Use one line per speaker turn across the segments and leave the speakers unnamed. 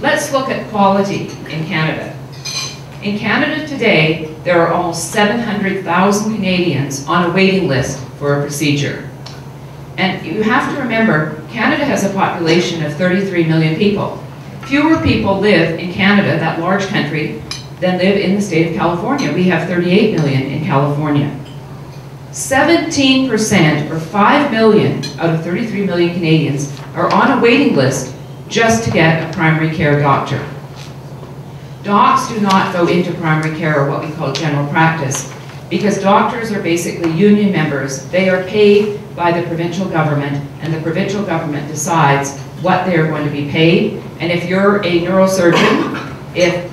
Let's look at quality in Canada. In Canada today, there are almost 700,000 Canadians on a waiting list for a procedure. And you have to remember, Canada has a population of 33 million people. Fewer people live in Canada, that large country, than live in the state of California. We have 38 million in California. 17%, or 5 million out of 33 million Canadians, are on a waiting list just to get a primary care doctor. Docs do not go into primary care, or what we call general practice, because doctors are basically union members. They are paid by the provincial government, and the provincial government decides what they are going to be paid. And if you're a neurosurgeon, if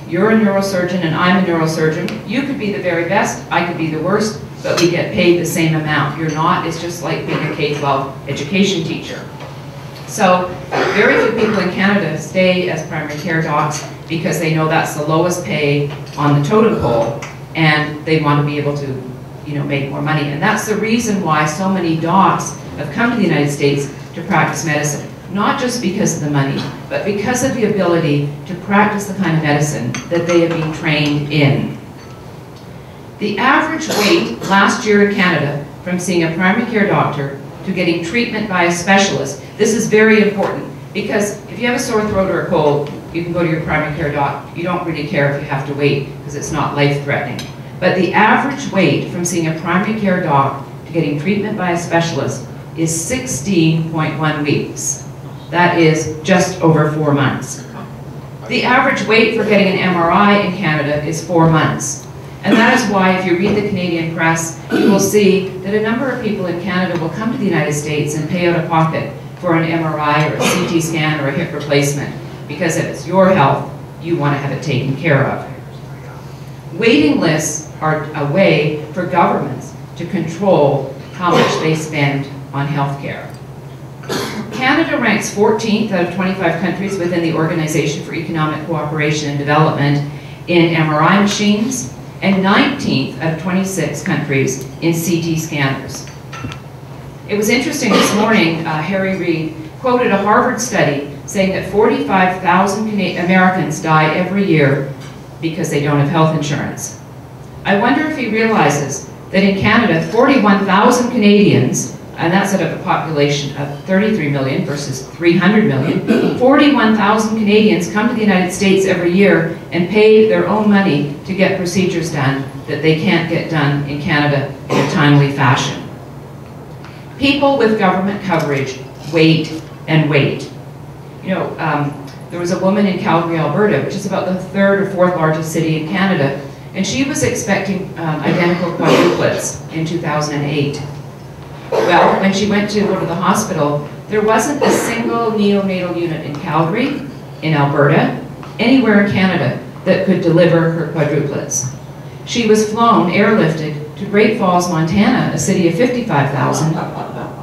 you're a neurosurgeon and I'm a neurosurgeon, you could be the very best, I could be the worst, but we get paid the same amount. You're not, it's just like being a K-12 education teacher. So very few people in Canada stay as primary care docs because they know that's the lowest pay on the totem pole, and they want to be able to, make more money. And that's the reason why so many docs have come to the United States to practice medicine. Not just because of the money, but because of the ability to practice the kind of medicine that they have been trained in. The average wait last year in Canada from seeing a primary care doctor to getting treatment by a specialist, this is very important, because if you have a sore throat or a cold, you can go to your primary care doc. You don't really care if you have to wait, because it's not life-threatening. But the average wait from seeing a primary care doc to getting treatment by a specialist is 16.1 weeks. That is just over 4 months. The average wait for getting an MRI in Canada is 4 months. And that is why, if you read the Canadian press, you will see that a number of people in Canada will come to the United States and pay out of pocket for an MRI or a CT scan or a hip replacement, because if it's your health, you want to have it taken care of. Waiting lists are a way for governments to control how much they spend on health care. Canada ranks 14th out of 25 countries within the Organization for Economic Cooperation and Development in MRI machines, and 19th out of 26 countries in CT scanners. It was interesting this morning, Harry Reid quoted a Harvard study saying that 45,000 Americans die every year because they don't have health insurance. I wonder if he realizes that in Canada, 41,000 Canadians, and that's out of a population of 33 million versus 300 million, 41,000 Canadians come to the United States every year and pay their own money to get procedures done that they can't get done in Canada in a timely fashion. People with government coverage wait and wait. There was a woman in Calgary, Alberta, which is about the 3rd or 4th largest city in Canada, and she was expecting identical quadruplets in 2008. Well, when she went to go to the hospital, there wasn't a single neonatal unit in Calgary, in Alberta, anywhere in Canada that could deliver her quadruplets. She was flown, airlifted, to Great Falls, Montana, a city of 55,000,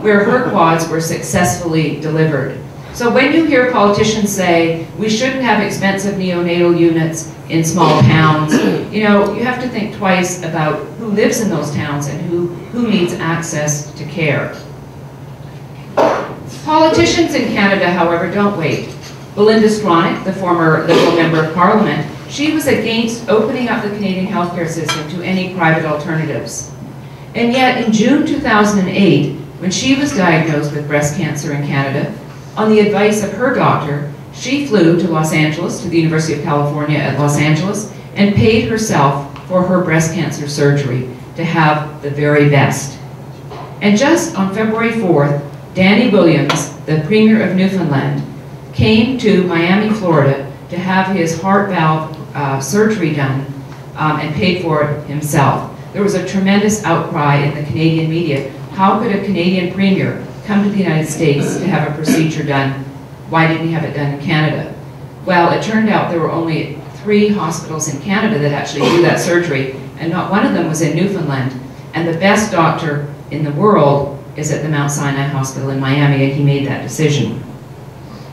where her quads were successfully delivered. So when you hear politicians say, we shouldn't have expensive neonatal units in small towns, you have to think twice about who lives in those towns and who needs access to care. Politicians in Canada, however, don't wait. Belinda Stronach, the former Liberal Member of Parliament, she was against opening up the Canadian healthcare system to any private alternatives. And yet, in June 2008, when she was diagnosed with breast cancer in Canada, on the advice of her doctor, she flew to Los Angeles, to the University of California at Los Angeles, and paid herself for her breast cancer surgery to have the very best. And just on February 4th, Danny Williams, the Premier of Newfoundland, came to Miami, Florida to have his heart valve surgery done and paid for it himself. There was a tremendous outcry in the Canadian media. How could a Canadian Premier come to the United States to have a procedure done? Why didn't he have it done in Canada? Well, it turned out there were only 3 hospitals in Canada that actually do that surgery, and not one of them was in Newfoundland. And the best doctor in the world is at the Mount Sinai Hospital in Miami, and he made that decision.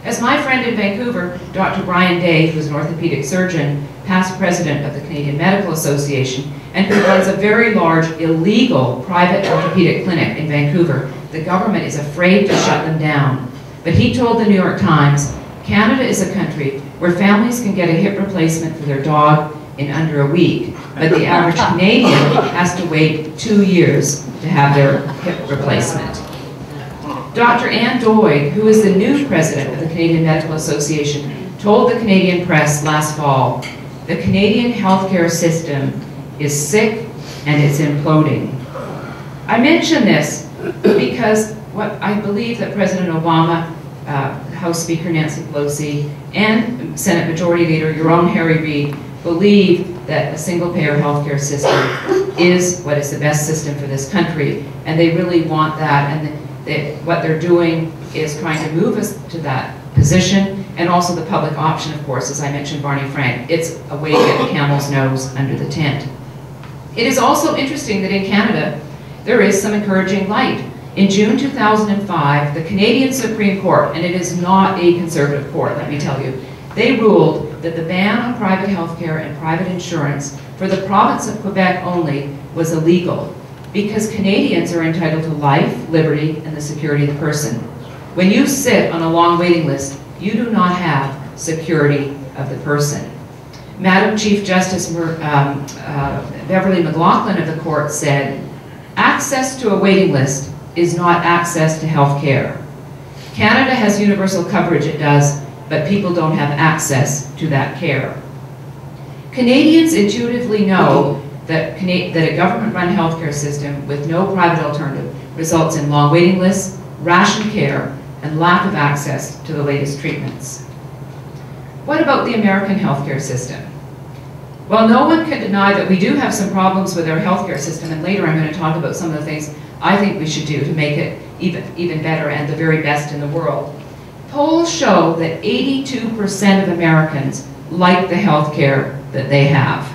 As my friend in Vancouver, Dr. Brian Day, who's an orthopedic surgeon, past president of the Canadian Medical Association, and who runs a very large, illegal private orthopedic clinic in Vancouver, the government is afraid to shut them down. But he told the New York Times, Canada is a country where families can get a hip replacement for their dog in under a week, but the average Canadian has to wait 2 years to have their hip replacement. Dr. Ann Doig, who is the new president of the Canadian Medical Association, told the Canadian press last fall, "The Canadian healthcare system is sick and it's imploding." I mention this because what I believe that President Obama, House Speaker Nancy Pelosi, and Senate Majority Leader your own Harry Reid believe that a single-payer healthcare system is what is the best system for this country, and they really want that, and what they're doing is trying to move us to that position, and also the public option, of course, as I mentioned Barney Frank. It's a way to get the camel's nose under the tent. It is also interesting that in Canada, there is some encouraging light. In June 2005, the Canadian Supreme Court, and it is not a conservative court, let me tell you, they ruled that the ban on private healthcare and private insurance for the province of Quebec only was illegal because Canadians are entitled to life, liberty, and the security of the person. When you sit on a long waiting list, you do not have security of the person. Madam Chief Justice Beverly McLaughlin of the court said, "Access to a waiting list is not access to health care. Canada has universal coverage, it does, but people don't have access to that care." Canadians intuitively know that a government-run healthcare system with no private alternative results in long waiting lists, ration care, and lack of access to the latest treatments. What about the American healthcare system? Well, no one can deny that we do have some problems with our healthcare system, and later I'm going to talk about some of the things I think we should do to make it even better and the very best in the world. Polls show that 82% of Americans like the healthcare that they have.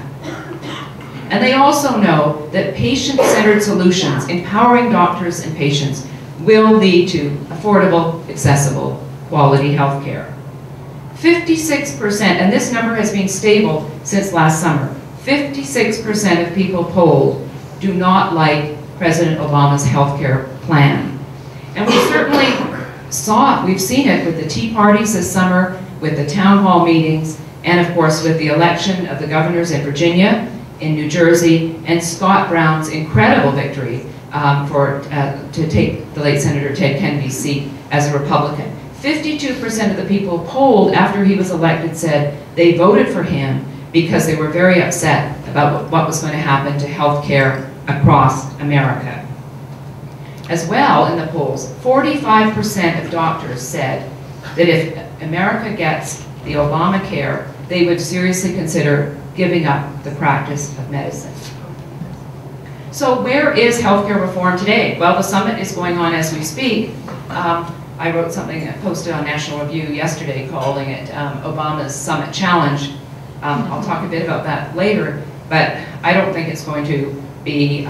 And they also know that patient-centered solutions, empowering doctors and patients, will lead to affordable, accessible, quality healthcare. 56%, and this number has been stable since last summer, 56% of people polled do not like President Obama's healthcare plan. And we certainly we've seen it with the tea parties this summer, with the town hall meetings, and of course with the election of the governors in Virginia, in New Jersey, and Scott Brown's incredible victory to take the late Senator Ted Kennedy's seat as a Republican. 52% of the people polled after he was elected said they voted for him because they were very upset about what was going to happen to health care across America. As well, in the polls, 45% of doctors said that if America gets the Obamacare, they would seriously consider giving up the practice of medicine. So where is healthcare reform today? Well, the summit is going on as we speak. I wrote something that posted on National Review yesterday calling it Obama's Summit Challenge. I'll talk a bit about that later, but I don't think it's going to be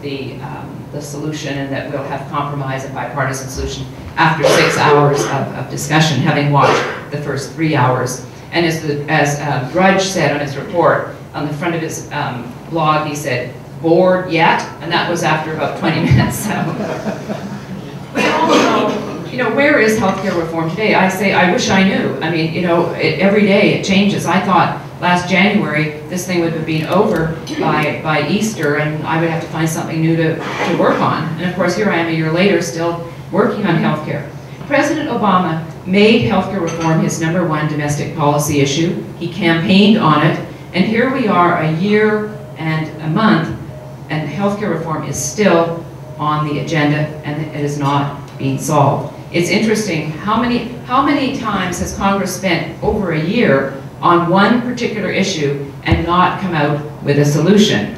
the solution and that we'll have compromise and bipartisan solution after 6 hours of discussion, having watched the first 3 hours. And as Drudge said on his report, on the front of his blog, he said, "Bored yet?" And that was after about 20 minutes. So. We all know, where is healthcare reform today? I say, I wish I knew. I mean, every day it changes. I thought last January this thing would have been over by Easter and I would have to find something new to work on. And of course, here I am a year later still working on healthcare. President Obama made healthcare reform his #1 domestic policy issue. He campaigned on it. And here we are a year and a month and healthcare reform is still on the agenda and it is not being solved. It's interesting, how many times has Congress spent over a year on one particular issue and not come out with a solution?